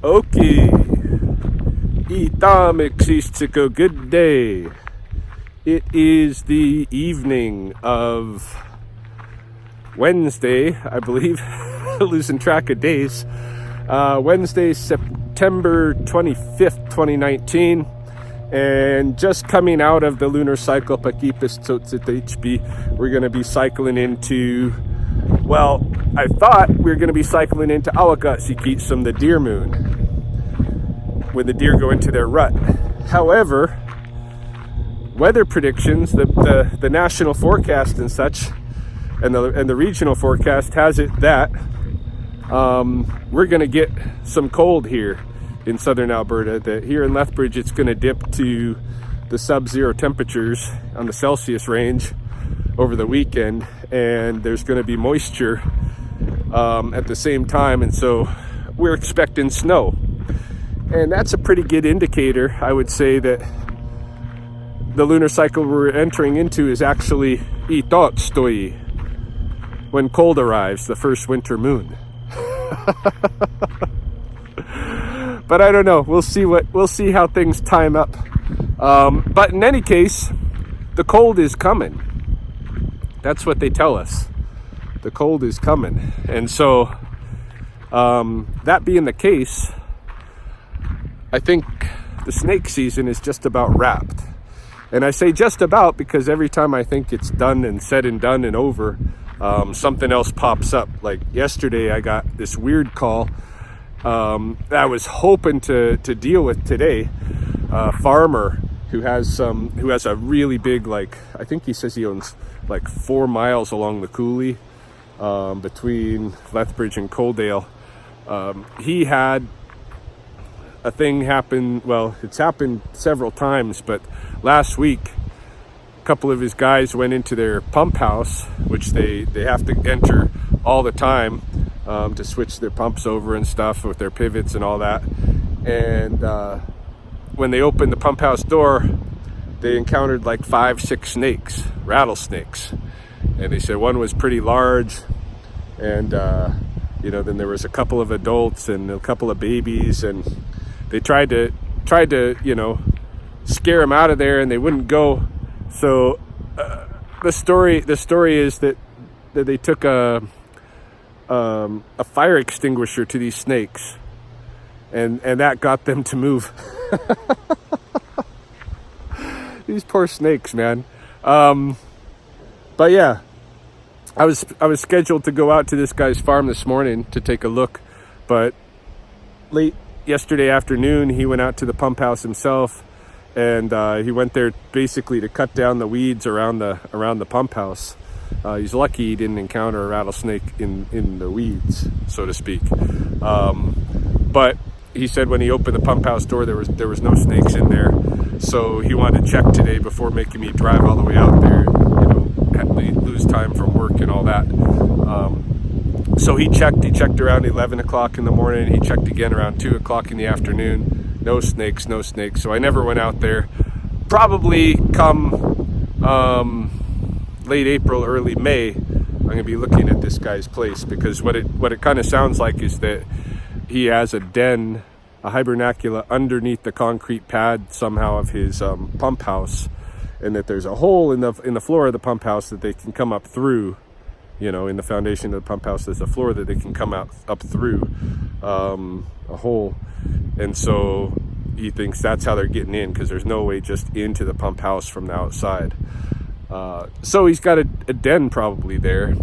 Okay. Itam existiko, good day. It is the evening of Wednesday, I believe. Losing track of days. Wednesday, September 25th, 2019. And just coming out of the lunar cycle, Pakipis Tsotzit HB, we're going to be cycling into, well, I thought we were going to be cycling into Awagat Sikitsum, the deer moon, when the deer go into their rut. However, weather predictions, the national forecast and such, and the regional forecast has it that we're going to get some cold here in southern Alberta. That here in Lethbridge it's going to dip to the sub-zero temperatures on the Celsius range over the weekend, and there's going to be moisture at the same time, and so we're expecting snow. And that's a pretty good indicator, I would say, that the lunar cycle we're entering into is actually Itotstoi, when cold arrives, the first winter moon. But I don't know. We'll see how things time up. But in any case, the cold is coming. That's what they tell us. The cold is coming. And so, that being the case, I think the snake season is just about wrapped. And I say just about because every time I think it's done and said and done and over, something else pops up. Like yesterday, I got this weird call that I was hoping to deal with today. A farmer who has a really big, like, I think he says he owns like 4 miles along the coulee between Lethbridge and Coaldale. He had a thing happen. Well, it's happened several times, but last week a couple of his guys went into their pump house, which they have to enter all the time to switch their pumps over and stuff with their pivots and all that. And when they opened the pump house door, they encountered like 5-6 snakes, rattlesnakes. And they said one was pretty large, and then there was a couple of adults and a couple of babies, and they tried to scare them out of there, and they wouldn't go. So the story is that they took a fire extinguisher to these snakes, and that got them to move. These poor snakes, man. But yeah, I was scheduled to go out to this guy's farm this morning to take a look, but late yesterday afternoon he went out to the pump house himself, and he went there basically to cut down the weeds around the pump house. He's lucky he didn't encounter a rattlesnake in the weeds, so to speak. But he said when he opened the pump house door, there was no snakes in there. So he wanted to check today before making me drive all the way out there, lose time from work and all that. So he checked around 11 o'clock in the morning. He checked again around 2 o'clock in the afternoon. No snakes. So I never went out there. Probably come late April, early May, I'm going to be looking at this guy's place, because what it kind of sounds like is that he has a den, a hibernacula underneath the concrete pad somehow of his pump house, and that there's a hole in the floor of the pump house that they can come up through. In the foundation of the pump house, there's a floor that they can come up through, a hole. And so he thinks that's how they're getting in, because there's no way just into the pump house from the outside. So he's got a den probably there,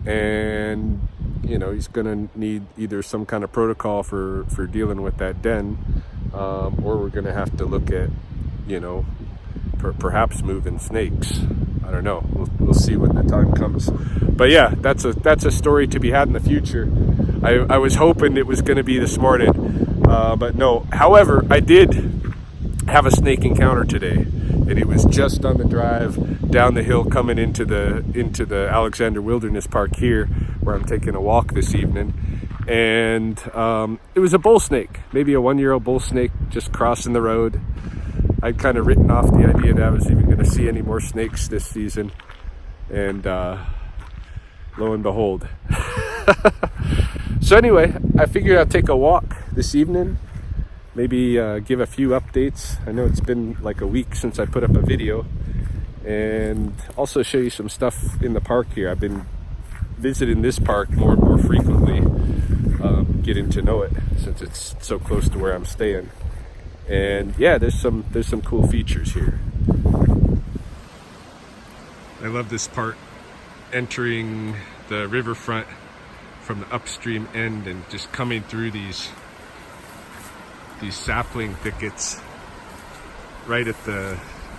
and he's gonna need either some kind of protocol for dealing with that den, or we're gonna have to look at perhaps moving snakes. I don't know. We'll see when the time comes. But yeah, that's a story to be had in the future. I was hoping it was going to be this morning, but no. However, I did have a snake encounter today, and it was just on the drive down the hill coming into the Alexander Wilderness Park here, where I'm taking a walk this evening. And it was a bull snake, maybe a 1-year-old bull snake, just crossing the road. I'd kind of written off the idea that I was even going to see any more snakes this season, and lo and behold. So anyway, I figured I'd take a walk this evening maybe give a few updates. I know it's been like a week since I put up a video, and also show you some stuff in the park here. I've been visiting this park more and more frequently, getting to know it since it's so close to where I'm staying. And yeah, there's some cool features here. I love this part, entering the riverfront from the upstream end and just coming through these sapling thickets right at the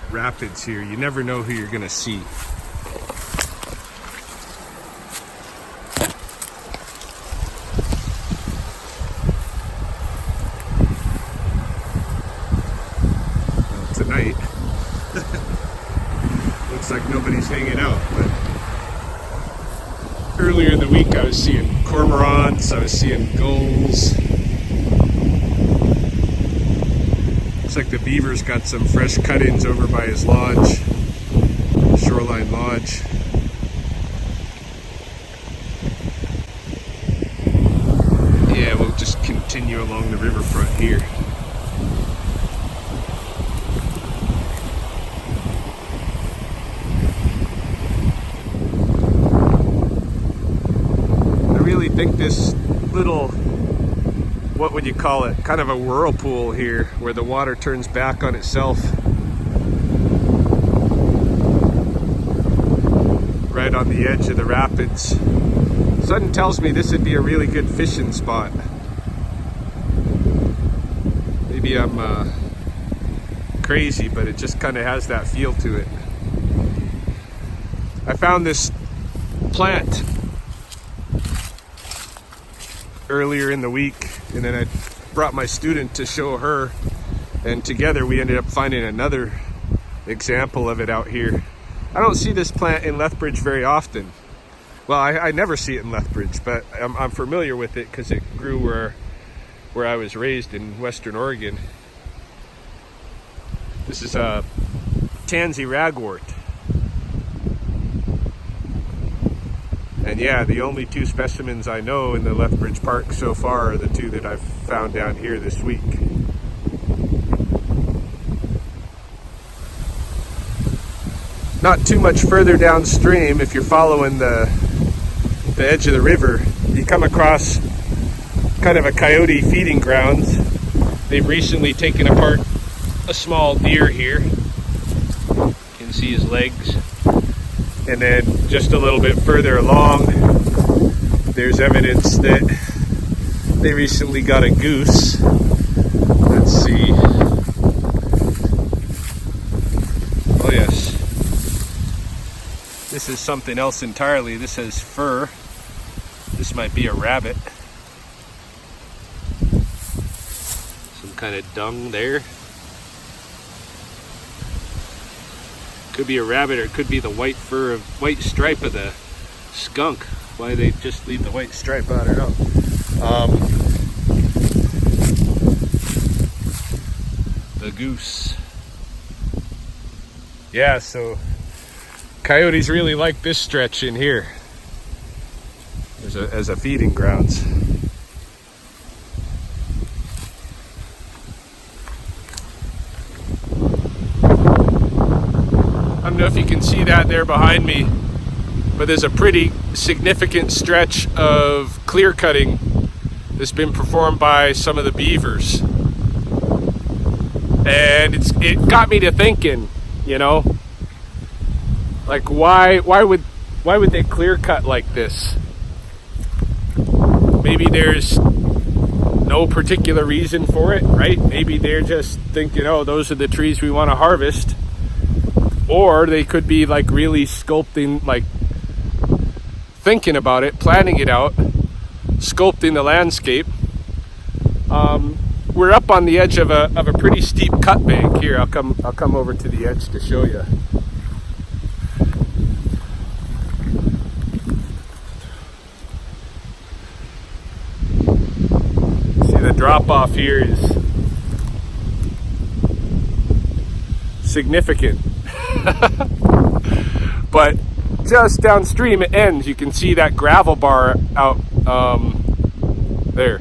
rapids here. You never know who you're gonna see. Well, tonight looks like nobody's hanging out, but earlier in the week I was seeing cormorants, I was seeing gulls. Looks like the beaver's got some fresh cuttings over by his lodge, Shoreline Lodge. Yeah, we'll just continue along the riverfront here. I really think this little, what would you call it, kind of a whirlpool here where the water turns back on itself right on the edge of the rapids. Something tells me this would be a really good fishing spot. Maybe I'm crazy, but it just kind of has that feel to it. I found this plant earlier in the week, and then I brought my student to show her, and together we ended up finding another example of it out here. I don't see this plant in Lethbridge very often. Well, I never see it in Lethbridge, but I'm familiar with it because it grew where I was raised in Western Oregon. This is a tansy ragwort. And yeah, the only two specimens I know in the Lethbridge Park so far are the two that I've found down here this week. Not too much further downstream, if you're following the edge of the river, you come across kind of a coyote feeding grounds. They've recently taken apart a small deer here. You can see his legs. And then just a little bit further along, there's evidence that they recently got a goose. Let's see. Oh yes. This is something else entirely. This has fur. This might be a rabbit. Some kind of dung there. Could be a rabbit, or it could be the white stripe of the skunk. Why they just leave the white stripe, I don't know. The goose. Yeah, so coyotes really like this stretch in here as a feeding grounds. I don't know if you can see that there behind me, but there's a pretty significant stretch of clear cutting that's been performed by some of the beavers. And it got me to thinking, you know, like why would they clear cut like this? Maybe there's no particular reason for it, right? Maybe they're just thinking, oh, those are the trees we want to harvest. Or they could be like really sculpting, like thinking about it, planning it out, sculpting the landscape. We're up on the edge of a pretty steep cut bank here. I'll come over to the edge to show you. See, the drop off here is significant. But just downstream it ends. You can see that gravel bar out there.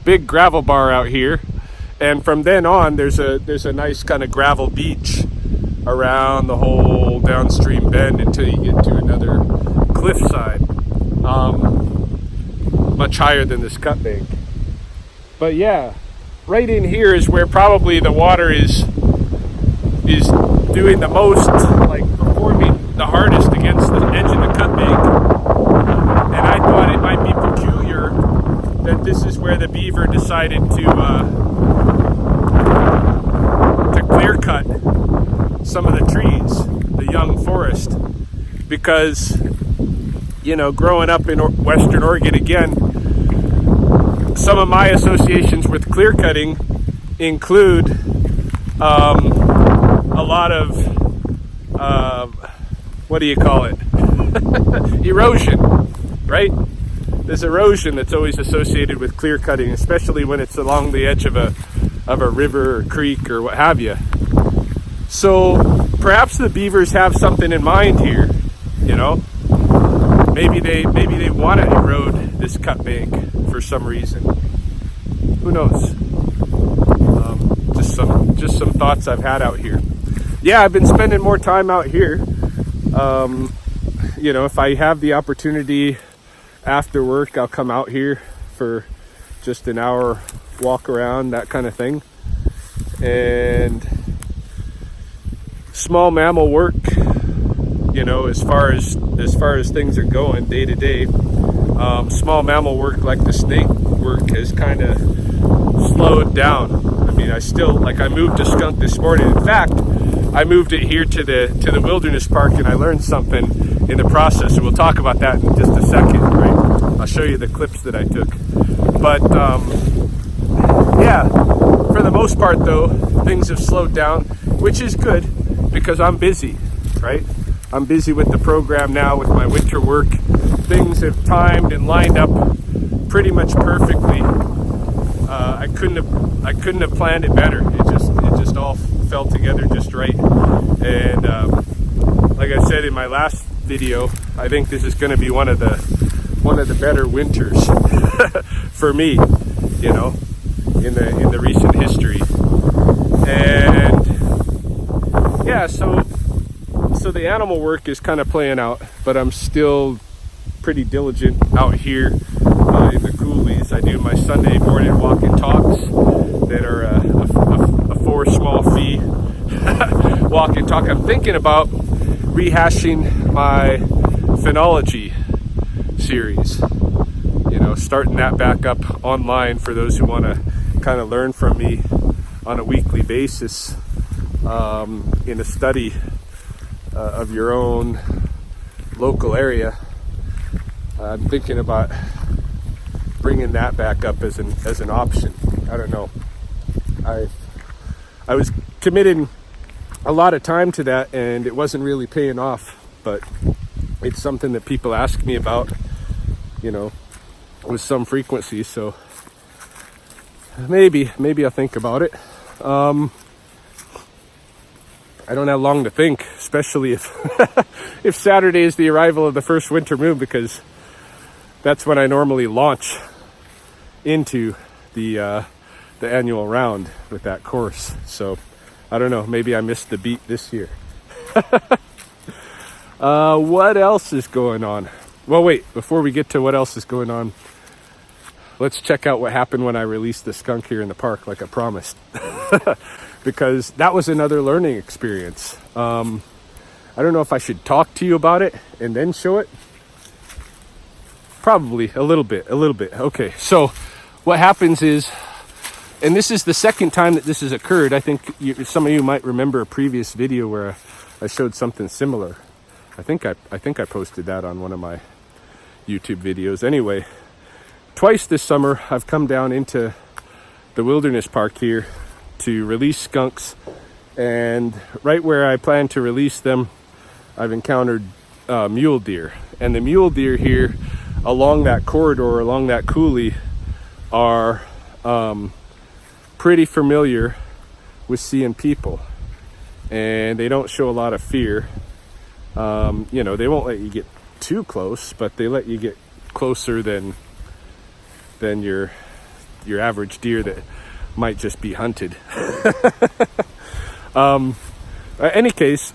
big gravel bar out here, and from then on there's a nice kind of gravel beach around the whole downstream bend until you get to another cliffside, much higher than this cut bank. But yeah, right in here is where probably the water is doing the most, like performing the hardest against the edge of the cut bank. And I thought it might be peculiar that this is where the beaver decided to clear cut some of the trees, the young forest, because, you know, growing up in Western Oregon again, some of my associations with clear cutting include a lot of what do you call it? Erosion, right? There's erosion that's always associated with clear cutting, especially when it's along the edge of a river or creek or what have you. So perhaps the beavers have something in mind here, you know. Maybe they want to erode this cut bank for some reason. Who knows? Just some thoughts I've had out here. Yeah, I've been spending more time out here. You know, if I have the opportunity after work, I'll come out here for just an hour walk around, that kind of thing. And small mammal work, you know, as far as things are going day to day, small mammal work like the snake work has kind of slowed down. I mean, I moved a skunk this morning. In fact, I moved it here to the wilderness park, and I learned something in the process, and we'll talk about that in just a second, right? I'll show you the clips that I took. But yeah, for the most part though, things have slowed down, which is good because I'm busy, right? I'm busy with the program now, with my winter work. Things have timed and lined up pretty much perfectly. I couldn't have planned it better. It just all fell together just right. And like I said in my last video, I think this is going to be one of the better winters for me, you know, in the recent history. And yeah, so the animal work is kind of playing out, but I'm still pretty diligent out here in the coulees. I do my Sunday morning walk and talks that are a for small fee walk and talk. I'm thinking about rehashing my phenology series, you know, starting that back up online for those who want to kind of learn from me on a weekly basis in a study of your own local area. I'm thinking about bringing that back up as an option. I don't know. I was committing a lot of time to that, and it wasn't really paying off, but it's something that people ask me about, you know, with some frequency. So maybe I'll think about it. I don't have long to think, especially if if Saturday is the arrival of the first winter moon, because that's when I normally launch into the annual round with that course. So I don't know, maybe I missed the beat this year. What else is going on? Well, wait, before we get to what else is going on, let's check out what happened when I released the skunk here in the park, like I promised. Because that was another learning experience. I don't know if I should talk to you about it and then show it. Probably a little bit. Okay, so what happens is, and this is the second time that this has occurred. I think some of you might remember a previous video where I showed something similar. I think I posted that on one of my YouTube videos. Anyway, twice this summer I've come down into the wilderness park here to release skunks, and right where I plan to release them, I've encountered mule deer. And the mule deer here along that corridor, along that coulee, are pretty familiar with seeing people, and they don't show a lot of fear. You know, they won't let you get too close, but they let you get closer than you're your average deer that might just be hunted. In any case,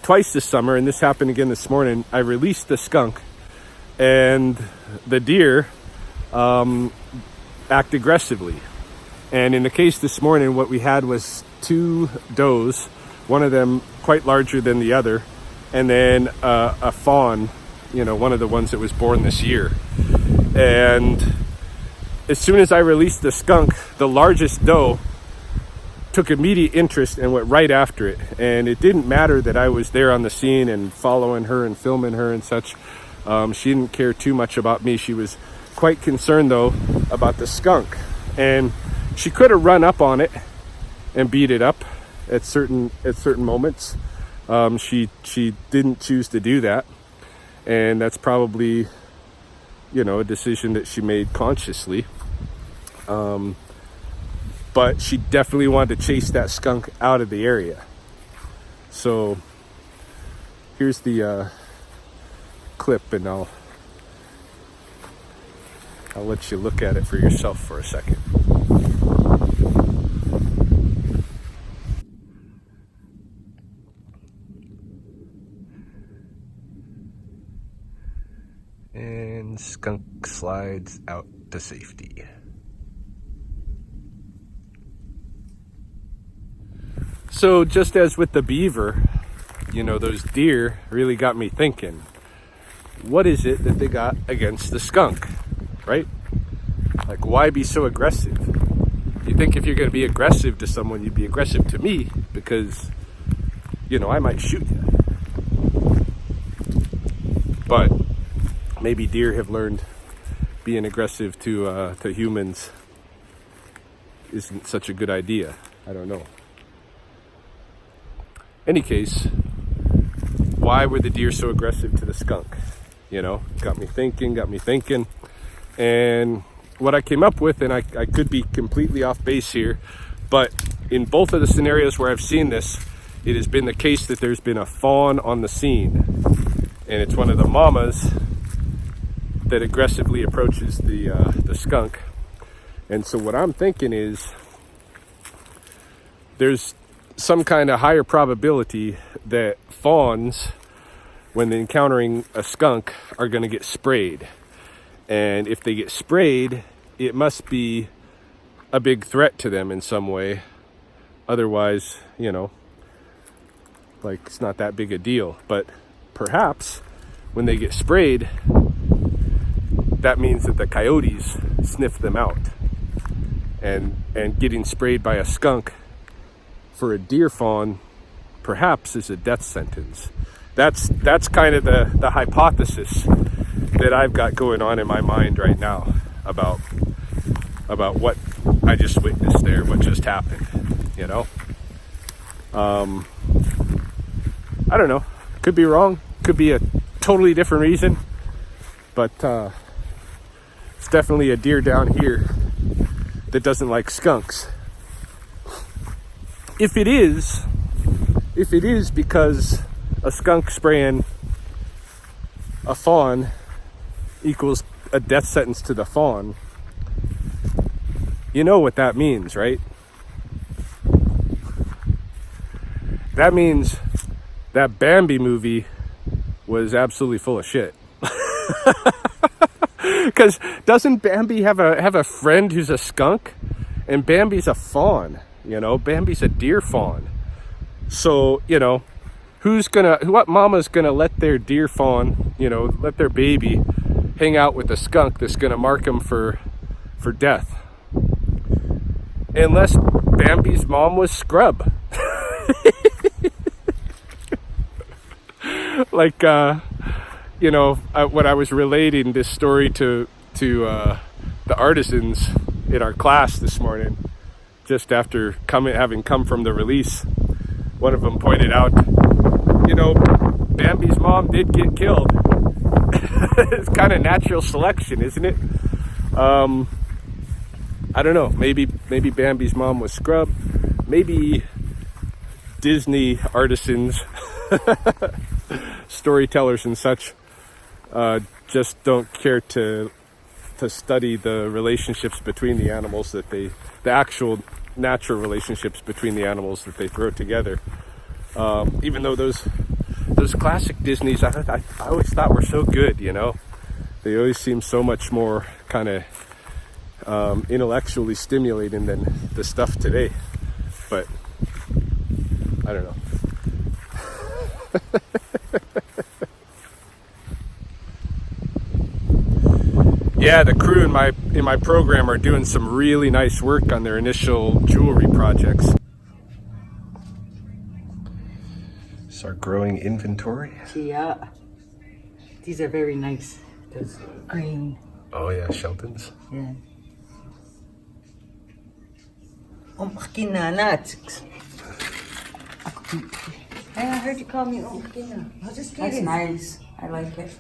twice this summer, and this happened again this morning, I released the skunk, and the deer act aggressively. And in the case this morning, what we had was 2 does, one of them quite larger than the other, and then a fawn, one of the ones that was born this year. And as soon as I released the skunk, the largest doe took immediate interest and went right after it. And it didn't matter that I was there on the scene and following her and filming her and such. She didn't care too much about me. She was quite concerned, though, about the skunk. And she could have run up on it and beat it up at certain moments. She didn't choose to do that. And that's probably, a decision that she made consciously. But she definitely wanted to chase that skunk out of the area. So here's the clip, and I'll let you look at it for yourself for a second. And skunk slides out to safety. So just as with the beaver, those deer really got me thinking, what is it that they got against the skunk, right? Like, why be so aggressive? You think if you're going to be aggressive to someone, you'd be aggressive to me because, I might shoot you. But maybe deer have learned being aggressive to humans isn't such a good idea. I don't know. Any case, why were the deer so aggressive to the skunk? Got me thinking. And what I came up with, and I could be completely off base here, but in both of the scenarios where I've seen this, it has been the case that there's been a fawn on the scene. And it's one of the mamas that aggressively approaches the skunk. And so what I'm thinking is there's some kind of higher probability that fawns, when encountering a skunk, are going to get sprayed. And if they get sprayed, it must be a big threat to them in some way. Otherwise, it's not that big a deal. But perhaps when they get sprayed, that means that the coyotes sniff them out. And getting sprayed by a skunk for a deer fawn perhaps is a death sentence. That's kind of the hypothesis that I've got going on in my mind right now about what I just witnessed there, what just happened. I don't know, could be wrong, could be a totally different reason, but it's definitely a deer down here that doesn't like skunks. If it is because a skunk spraying a fawn equals a death sentence to the fawn, you know what that means, right? That means that Bambi movie was absolutely full of shit. Because doesn't Bambi have a friend who's a skunk? And Bambi's a fawn. Bambi's a deer fawn. So, what mama's gonna let their deer fawn, let their baby hang out with a skunk that's gonna mark him for death? Unless Bambi's mom was Scrub. When I was relating this story to the artisans in our class this morning, just after having come from the release, one of them pointed out, Bambi's mom did get killed. It's kind of natural selection, isn't it? I don't know. Maybe Bambi's mom was Scrub. Maybe Disney artisans, storytellers and such, just don't care to to study the relationships between the animals the actual natural relationships between the animals that they throw together. Even though those classic Disneys, I always thought were so good, you know. They always seem so much more kind of intellectually stimulating than the stuff today. But I don't know. Yeah, the crew in my program are doing some really nice work on their initial jewelry projects. It's our growing inventory. Yeah, these are very nice. Those green. Oh yeah, Shelton's. Yeah. Makina. I heard you call me Makina. I'll just get it. That's nice. I like it.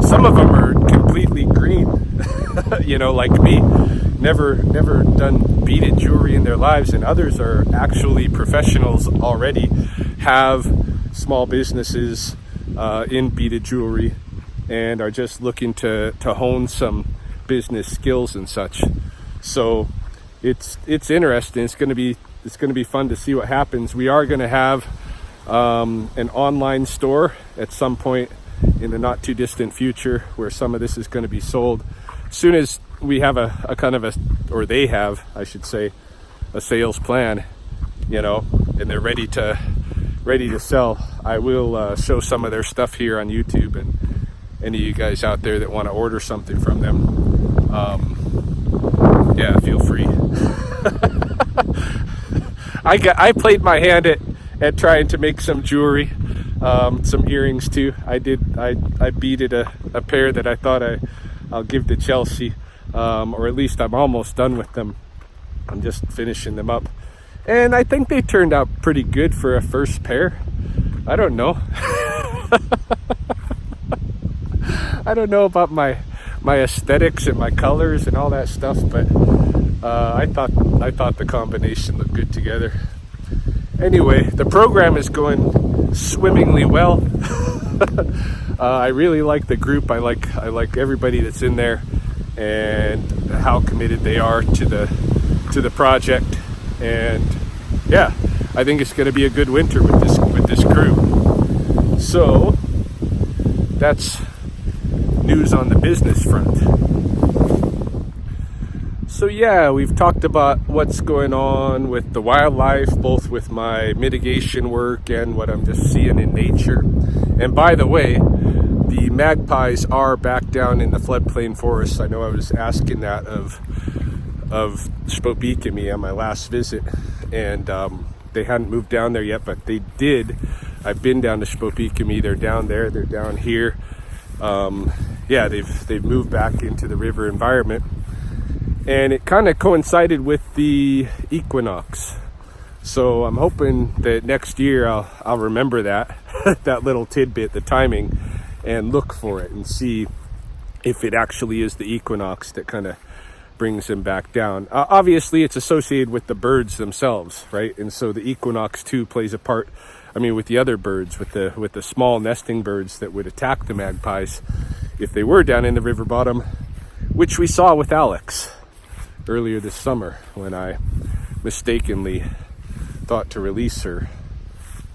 Some of them are completely green, you know, like me. Never done beaded jewelry in their lives, and others are actually professionals already, have small businesses in beaded jewelry, and are just looking to hone some business skills and such. So it's interesting. It's going to be fun to see what happens. We are going to have an online store at some point in the not too distant future where some of this is going to be sold. As soon as we have a kind of or they have, I should say, a sales plan, you know, and they're ready to sell, I will show some of their stuff here on YouTube, and any of you guys out there that want to order something from them, yeah, feel free. I played my hand at trying to make some jewelry, some earrings too. I beaded a pair that I thought I'll give to Chelsea, or at least I'm almost done with them. I'm just finishing them up, and I think they turned out pretty good for a first pair. I don't know. I don't know about my aesthetics and my colors and all that stuff, but I thought the combination looked good together. Anyway, the program is going swimmingly well. I really like the group. I like everybody that's in there, and how committed they are to the project. And yeah, I think it's going to be a good winter with this crew. So that's news on the business front. So yeah, we've talked about what's going on with the wildlife, both with my mitigation work and what I'm just seeing in nature. And by the way, the magpies are back down in the floodplain forest. I know I was asking that of Spokane on my last visit, and they hadn't moved down there yet, but they did. I've been down to Spokane. They're down there. They're down here. Yeah, they've moved back into the river environment. And it kind of coincided with the equinox. So I'm hoping that next year I'll remember that, that little tidbit, the timing, and look for it and see if it actually is the equinox that kind of brings them back down. Obviously, it's associated with the birds themselves, right? And so the equinox too plays a part, I mean, with the other birds, with the small nesting birds that would attack the magpies if they were down in the river bottom, which we saw with Alex earlier this summer when I mistakenly thought to release her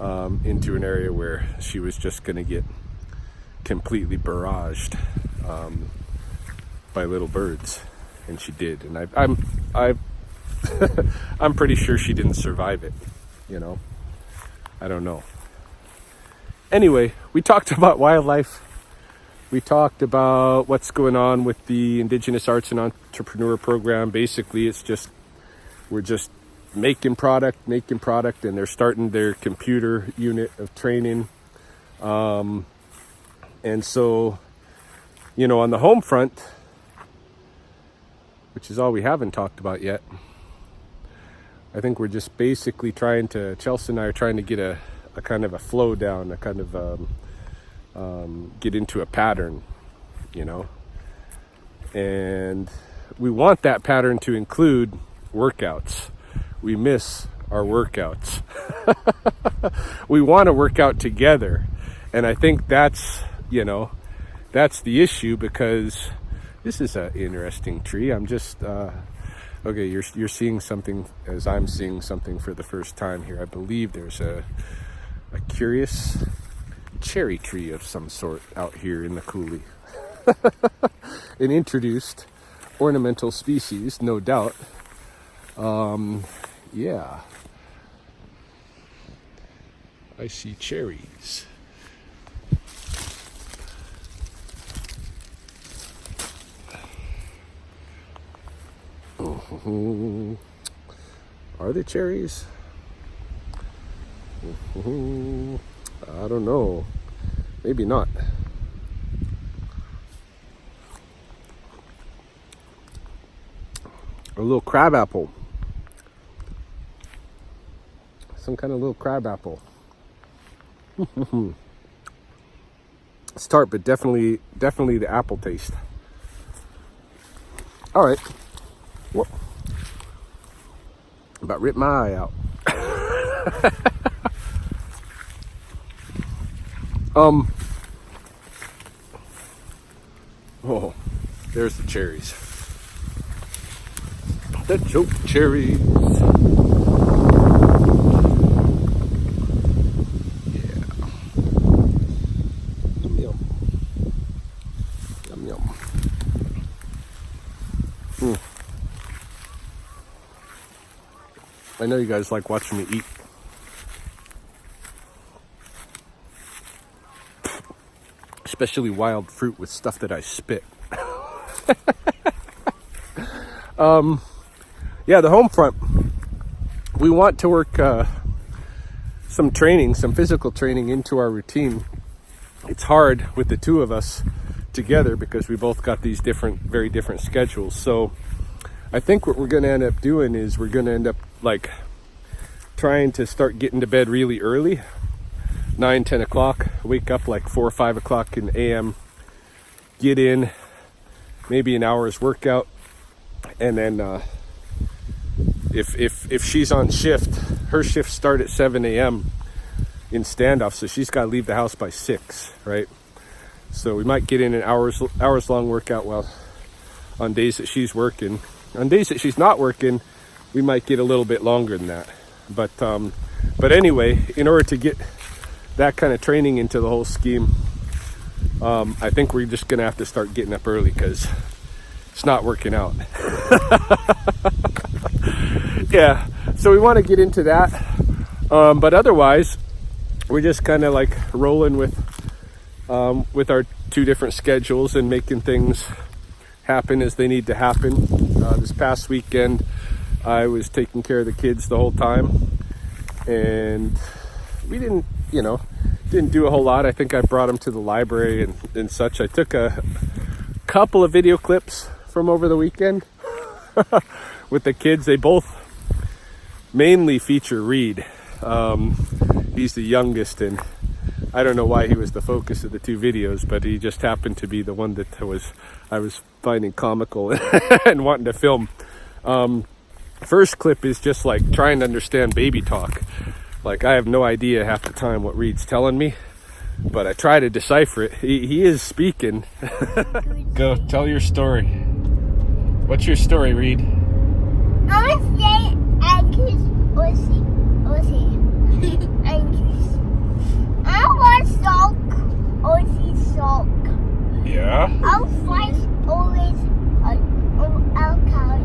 into an area where she was just going to get completely barraged by little birds, and she did. And I'm pretty sure she didn't survive it. You know, I don't know. Anyway, we talked about wildlife. We talked about what's going on with the Indigenous Arts and Entrepreneur Program. Basically, we're just making product, and they're starting their computer unit of training. And so, you know, on the home front, which is all we haven't talked about yet, I think we're just basically Chelsea and I are trying to get a kind of a flow down, a kind of get into a pattern, you know, and we want that pattern to include workouts. We miss our workouts. We want to work out together, and I think that's, you know, that's the issue, because this is an interesting tree. I'm just okay. You're seeing something as I'm seeing something for the first time here. I believe there's a curious cherry tree of some sort out here in the coulee. An introduced ornamental species, no doubt. Yeah. I see cherries. Oh, are they cherries? I don't know. Maybe not. A little crab apple. Some kind of little crab apple. It's tart, but definitely the apple taste. All right. Whoa. About ripped my eye out. Oh, there's the cherries. The choke cherries. Yeah. Yum yum. Yum yum. I know you guys like watching me eat. Especially wild fruit with stuff that I spit. Yeah, the home front. We want to work some physical training into our routine. It's hard with the two of us together because we both got these very different schedules. So I think what we're going to end up doing is we're going to end up like trying to start getting to bed really early, 9-10 o'clock, wake up like 4 or 5 o'clock in the AM, get in maybe an hour's workout, and then if she's on shift, her shifts start at 7 a.m. in standoff, so she's got to leave the house by 6, right? So we might get in an hours long workout while on days that she's working. On days that she's not working, we might get a little bit longer than that. But anyway, in order to get that kind of training into the whole scheme, I think we're just gonna have to start getting up early because it's not working out. Yeah, so we want to get into that, but otherwise we're just kind of like rolling with our two different schedules and making things happen as they need to happen. This past weekend I was taking care of the kids the whole time, and we didn't do a whole lot. I think I brought them to the library and such. I took a couple of video clips from over the weekend with the kids. They both mainly feature Reed. He's the youngest, and I don't know why he was the focus of the two videos, but he just happened to be the one that I was finding comical and wanting to film. First clip is just like trying to understand baby talk. Like, I have no idea half the time what Reed's telling me, but I try to decipher it. He is speaking. Go, tell your story. What's your story, Reed? I was saying anchors, anchors. I want salt, salt. Yeah? I'll fight always I'll count.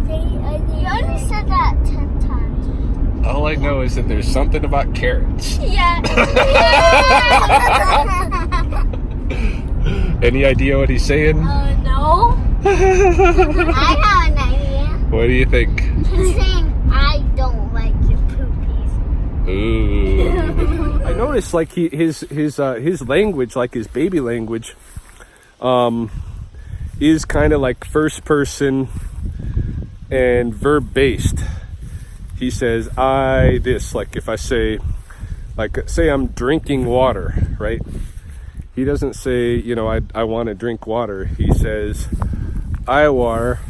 You only said that 10 times. All I know is that there's something about carrots. Yeah. Any idea what he's saying? No. I have an idea. What do you think? He's saying, I don't like your poopies. Ooh. I noticed like his language, like his baby language, is kind of like first person and verb based. He says this, like if I say I'm drinking water, right? He doesn't say, I want to drink water. He says I war,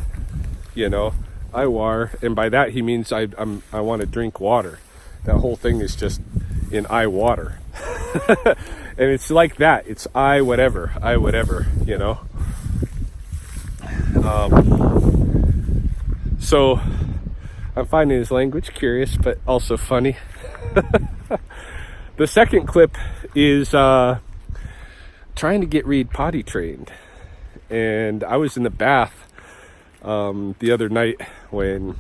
and by that he means I want to drink water. That whole thing is just in I water. And it's like that. It's I whatever, you know. So I'm finding his language curious, but also funny. The second clip is trying to get Reed potty trained. And I was in the bath the other night when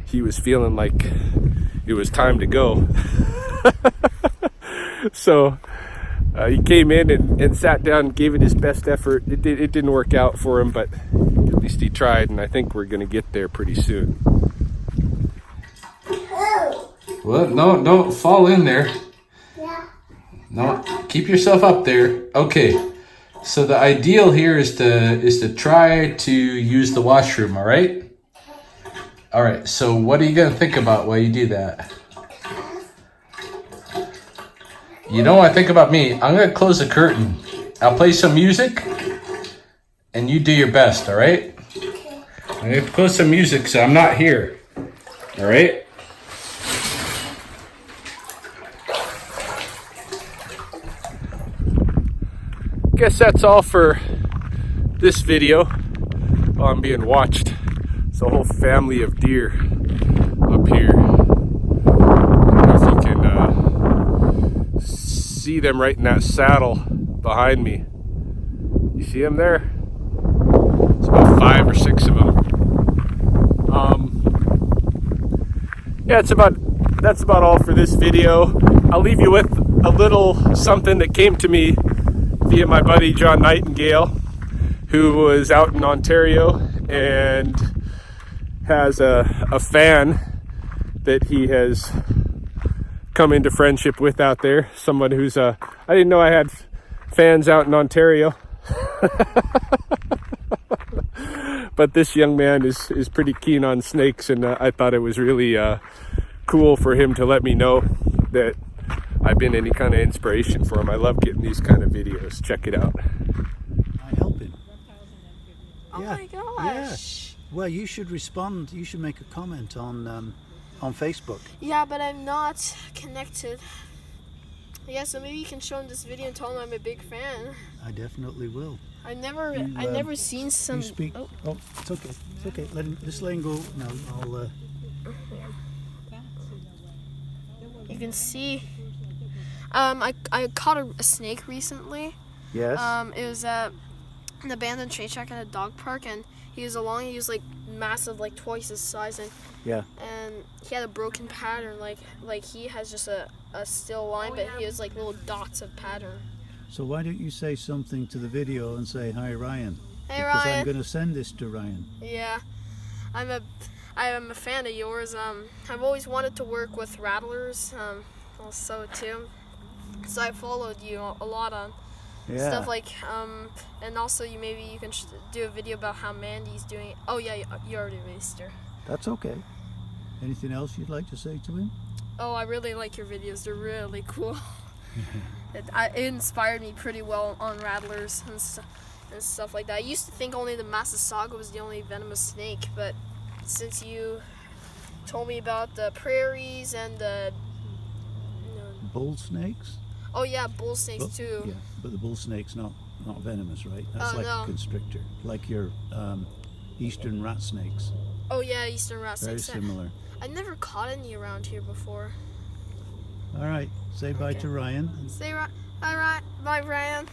he was feeling like it was time to go. So he came in and sat down and gave it his best effort. It didn't work out for him, but at least he tried, and I think we're going to get there pretty soon. Well, no, don't fall in there. Yeah. No, keep yourself up there. Okay. So the ideal here is to try to use the washroom, all right? All right, so what are you going to think about while you do that? You know what I think about me? I'm going to close the curtain. I'll play some music, and you do your best, all right? I'm going to close some music so I'm not here, all right? Guess that's all for this video. Oh, I'm being watched. It's a whole family of deer up here. I don't know if you can see them right in that saddle behind me. You see them there? It's about 5 or 6 of them. Yeah, that's about all for this video. I'll leave you with a little something that came to me via my buddy John Nightingale, who was out in Ontario and has a fan that he has come into friendship with out there. Someone who's I didn't know I had fans out in Ontario. But this young man is pretty keen on snakes, and I thought it was really cool for him to let me know that I've been any kind of inspiration for him. I love getting these kind of videos. Check it out. I help him. Oh Yeah. my gosh. Yeah. Well, you should respond. You should make a comment on Facebook. Yeah, but I'm not connected. Yeah, so maybe you can show him this video and tell him I'm a big fan. I definitely will. I never seen some. You speak. Oh. Oh, it's okay. It's okay. Just let him go. No, I'll. You can see. I caught a snake recently. Yes. It was at an abandoned train track at a dog park, and he was like massive, like twice his size, and Yeah. and he had a broken pattern, like he has just a still line, but he has like little dots of pattern. So why don't you say something to the video and say hi, Ryan? Hey, because Ryan. I'm going to send this to Ryan. Yeah, I am a fan of yours. I've always wanted to work with rattlers. Also too. So I followed you a lot on stuff like and also you can do a video about how Mandy's doing it. Oh yeah, you already released her. That's okay. Anything else you'd like to say to him? Oh, I really like your videos. They're really cool. It inspired me pretty well on rattlers and stuff like that. I used to think only the Massasauga was the only venomous snake, but since you told me about the prairies and the Bull snakes? oh yeah, bull snakes too. Yeah, but the bull snake's not venomous, right? That's like no. a constrictor, like your eastern rat snakes. Oh yeah, eastern rat Very snakes. similar. I never caught any around here before. All right, say bye to Ryan. Say bye, Ryan.